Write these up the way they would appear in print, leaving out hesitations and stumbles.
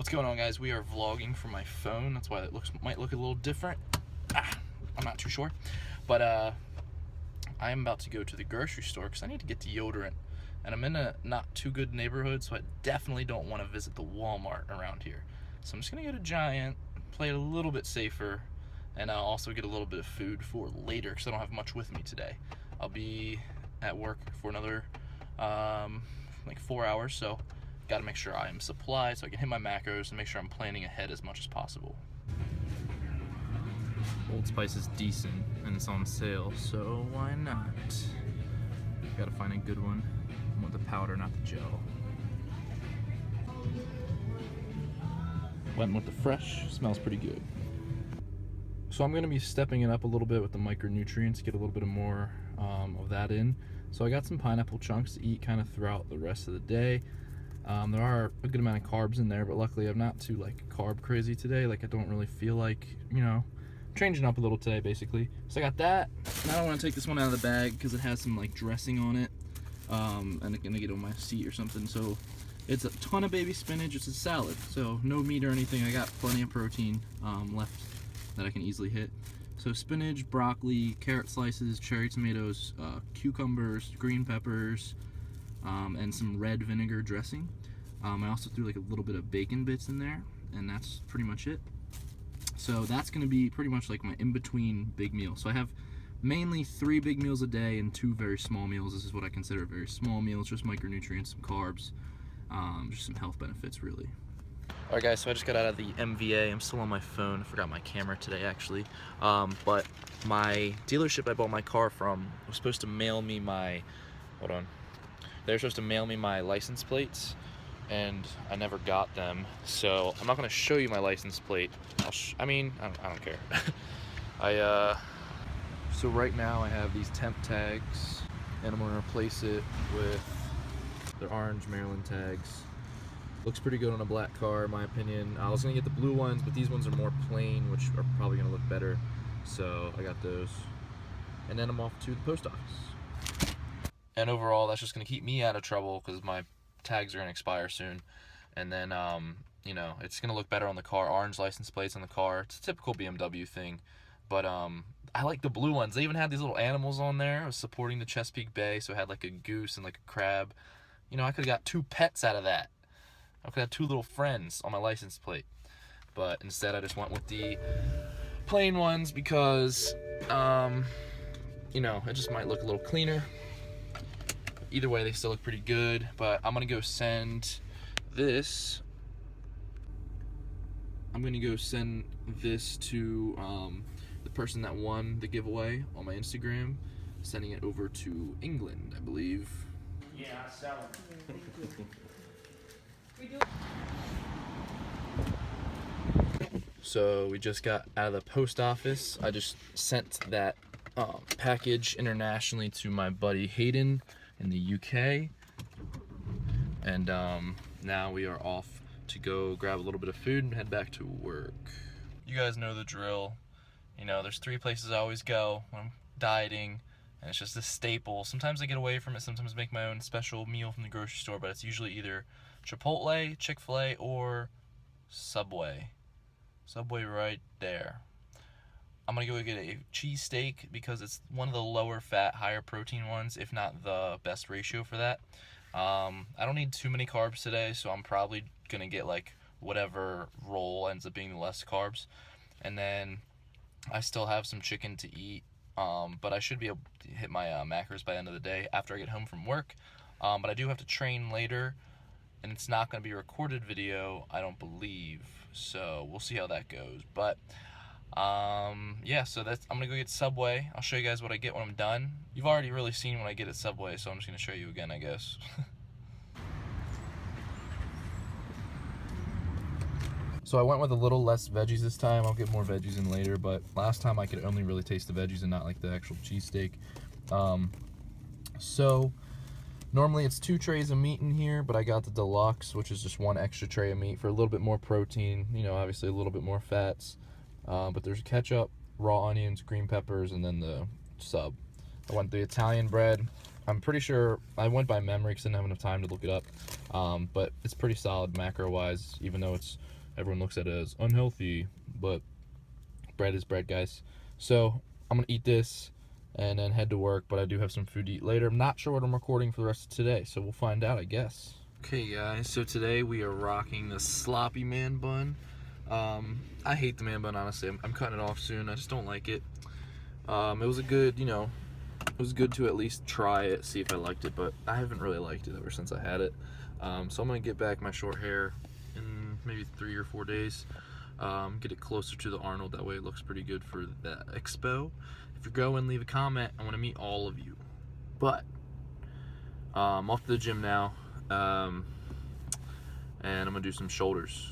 What's going on, guys? We are vlogging from my phone. That's why it might look a little different. I'm not too sure. But I am about to go to the grocery store because I need to get deodorant. And I'm in a not too good neighborhood, so I definitely don't want to visit the Walmart around here. So I'm just going to go to Giant, play it a little bit safer, and I'll also get a little bit of food for later because I don't have much with me today. I'll be at work for another like 4 hours, so got to make sure I am supplied so I can hit my macros and make sure I'm planning ahead as much as possible. Old Spice is decent and it's on sale, so why not? Gotta find a good one. I want the powder, not the gel. Went with the fresh, smells pretty good. So I'm gonna be stepping it up a little bit with the micronutrients, get a little bit more of that in. So I got some pineapple chunks to eat kind of throughout the rest of the day. There are a good amount of carbs in there, but luckily I'm not too like carb crazy today. Like I don't really feel like, changing up a little today basically. So I got that. Now I don't want to take this one out of the bag because it has some like dressing on it, and it's gonna get on my seat or something. So it's a ton of baby spinach. It's a salad, so no meat or anything. I got plenty of protein left that I can easily hit. So spinach, broccoli, carrot slices, cherry tomatoes, cucumbers, green peppers, and some red vinegar dressing. I also threw like a little bit of bacon bits in there, and that's pretty much it. So that's going to be pretty much like my in-between big meal. So I have mainly 3 big meals a day and 2 very small meals. This is what I consider very small meals, just micronutrients, some carbs, just some health benefits really. Alright guys, so I just got out of the MVA. I'm still on my phone. I forgot my camera today actually. But my dealership I bought my car from was supposed to mail me my, they were supposed to mail me my license plates, and I never got them. So I'm not going to show you my license plate. I don't care. So right now I have these temp tags, and I'm going to replace it with the orange Maryland tags. Looks pretty good on a black car in my opinion. I was going to get the blue ones, but these ones are more plain, which are probably going to look better. So I got those. And then I'm off to the post office. And overall, that's just going to keep me out of trouble because my tags are going to expire soon. And then, it's going to look better on the car. Orange license plates on the car. It's a typical BMW thing. But I like the blue ones. They even had these little animals on there. I was supporting the Chesapeake Bay, so it had like a goose and like a crab. I could have got 2 pets out of that. I could have 2 little friends on my license plate. But instead, I just went with the plain ones because, it just might look a little cleaner. Either way, they still look pretty good, but I'm gonna go send this. I'm gonna go send this to the person that won the giveaway on my Instagram, sending it over to England, I believe. Yeah, sell them. So we just got out of the post office. I just sent that package internationally to my buddy Hayden in the UK, and now we are off to go grab a little bit of food and head back to work. You guys know the drill. There's 3 places I always go when I'm dieting, and it's just a staple. Sometimes I get away from it, sometimes I make my own special meal from the grocery store, but it's usually either Chipotle, Chick-fil-A, or Subway. Subway right there. I'm gonna go get a cheesesteak because it's one of the lower fat, higher protein ones, if not the best ratio for that. I don't need too many carbs today, so I'm probably gonna get like whatever roll ends up being the less carbs. And then I still have some chicken to eat, but I should be able to hit my macros by the end of the day after I get home from work. But I do have to train later, and it's not gonna be a recorded video, I don't believe. So we'll see how that goes. But yeah, so I'm gonna go get Subway. I'll show you guys what I get when I'm done. You've already really seen what I get at Subway, so I'm just gonna show you again, I guess. So I went with a little less veggies this time. I'll get more veggies in later, but last time I could only really taste the veggies and not like the actual cheesesteak. So normally it's 2 trays of meat in here, but I got the deluxe, which is just 1 extra tray of meat for a little bit more protein, obviously a little bit more fats. But there's ketchup, raw onions, green peppers, and then the sub. I went the Italian bread. I'm pretty sure I went by memory because I didn't have enough time to look it up. But it's pretty solid macro-wise, even though everyone looks at it as unhealthy. But bread is bread, guys. So I'm gonna eat this and then head to work. But I do have some food to eat later. I'm not sure what I'm recording for the rest of today, so we'll find out, I guess. Okay, guys. So today we are rocking the sloppy man bun. I hate the man bun, honestly. I'm cutting it off soon. I just don't like it. It was a good, it was good to at least try it, see if I liked it, but I haven't really liked it ever since I had it. So I'm gonna get back my short hair in maybe 3 or 4 days. Get it closer to the Arnold, that way it looks pretty good for the expo. If you're going, leave a comment. I want to meet all of you. But I'm off to the gym now, and I'm gonna do some shoulders.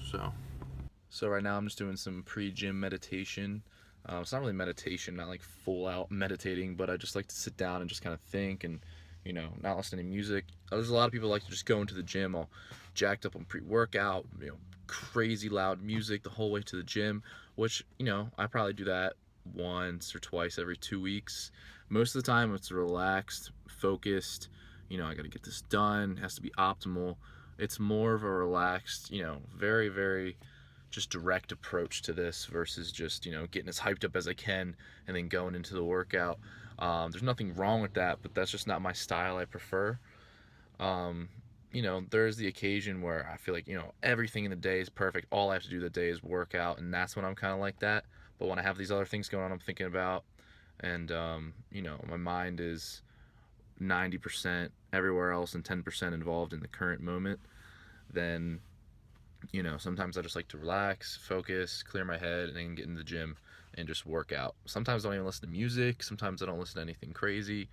So right now I'm just doing some pre-gym meditation. It's not really meditation, not like full out meditating, but I just like to sit down and just kind of think and, not listen to any music. There's a lot of people like to just go into the gym all jacked up on pre-workout, crazy loud music the whole way to the gym, which, I probably do that once or twice every 2 weeks. Most of the time it's relaxed, focused, I got to get this done, it has to be optimal. It's more of a relaxed, very, very just direct approach to this versus just, getting as hyped up as I can and then going into the workout. There's nothing wrong with that, but that's just not my style. I prefer. There's the occasion where I feel like, everything in the day is perfect. All I have to do that day is work out, and that's when I'm kind of like that. But when I have these other things going on I'm thinking about, and, my mind is 90% everywhere else and 10% involved in the current moment, then sometimes I just like to relax, focus, clear my head, and then get in the gym and just work out. Sometimes I don't even listen to music. Sometimes I don't listen to anything crazy.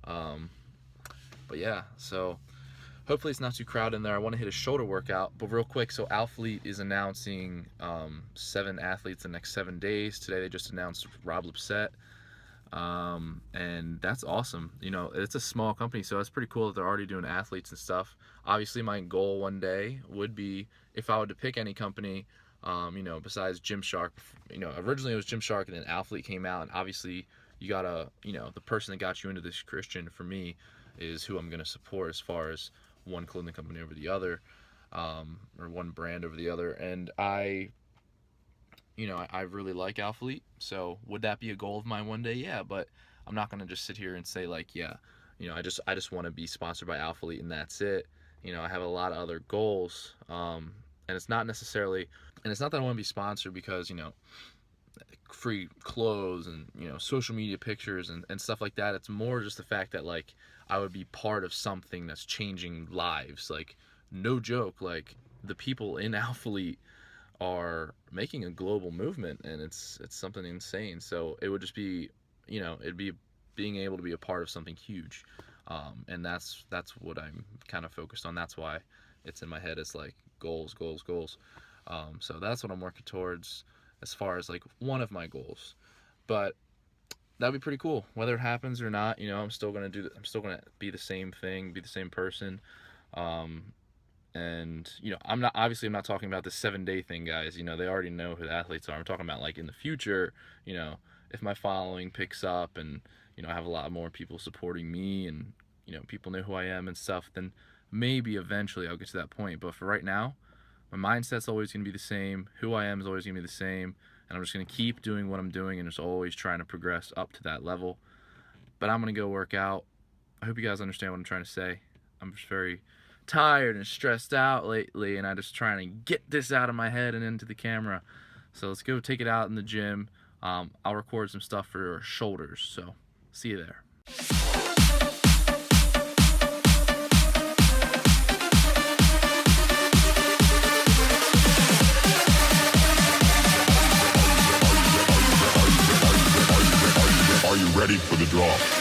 But yeah, so hopefully it's not too crowded in there. I want to hit a shoulder workout, but real quick, so Alphalete is announcing 7 athletes the next 7 days. Today they just announced Rob Lipsett. And that's awesome. It's a small company, so it's pretty cool that they're already doing athletes and stuff. Obviously my goal one day would be, if I were to pick any company, besides Gymshark, originally it was Gymshark and then Alphalete came out, and obviously you gotta, the person that got you into this, Christian, for me, is who I'm gonna support as far as one clothing company over the other, or one brand over the other. And I really like Alphalete, so would that be a goal of mine one day? Yeah, but I'm not gonna just sit here and say like, yeah, I just want to be sponsored by Alphalete and that's it. I have a lot of other goals, and it's not that I want to be sponsored because free clothes and social media pictures and stuff like that. It's more just the fact that like I would be part of something that's changing lives. Like, no joke, like the people in Alphalete are making a global movement, and it's something insane. So it would just be, it'd be being able to be a part of something huge, and that's what I'm kind of focused on. That's why it's in my head. It's like goals. So that's what I'm working towards as far as like one of my goals. But that'd be pretty cool. Whether it happens or not, I'm still gonna be the same thing, be the same person. And I'm not talking about the 7-day thing, guys. They already know who the athletes are. I'm talking about like in the future, if my following picks up and I have a lot more people supporting me, and people know who I am and stuff, then maybe eventually I'll get to that point. But for right now, my mindset's always going to be the same. Who I am is always going to be the same, and I'm just going to keep doing what I'm doing and just always trying to progress up to that level. But I'm going to go work out. I hope you guys understand what I'm trying to say. I'm just very tired and stressed out lately, and I'm just trying to get this out of my head and into the camera. So let's go take it out in the gym. I'll record some stuff for shoulders, so see you there. Are you ready for the drop?